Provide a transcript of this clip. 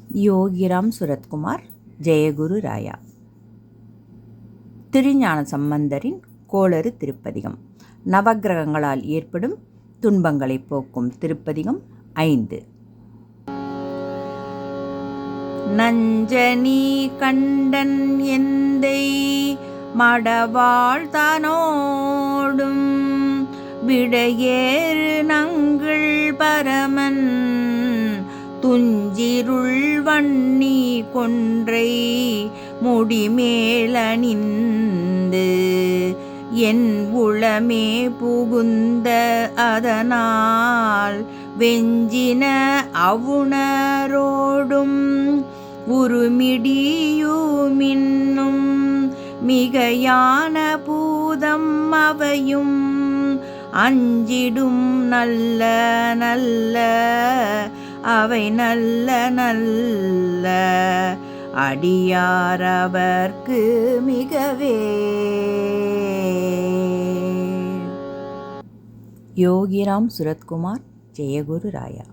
யோகிராம் சுரத்குமார், ஜெயகுரு ராயா. திருஞான சம்பந்தரின் கோளறு திருப்பதிகம். நவக்கிரகங்களால் ஏற்படும் துன்பங்களை போக்கும் திருப்பதிகம் 5. நஞ்சனி கண்டன் எந்தை மடவாள் தனோடும் விடையேறு நங்கள் பரமன் துஞ்சிருள் வன்னி கொன்றை முடிமேலணிந்து என் உளமே புகுந்த அதனால் வெஞ்சின அவுணரோடும் உருமிடியுமின்னும் மிகையான பூதம் அவையும் அஞ்சிடும் நல்ல நல்ல அவை நல்ல நல்ல அடியாரவர்க்கு மிகவே. யோகிராம் சுரத்குமார், ஜெயகுரு ராயா.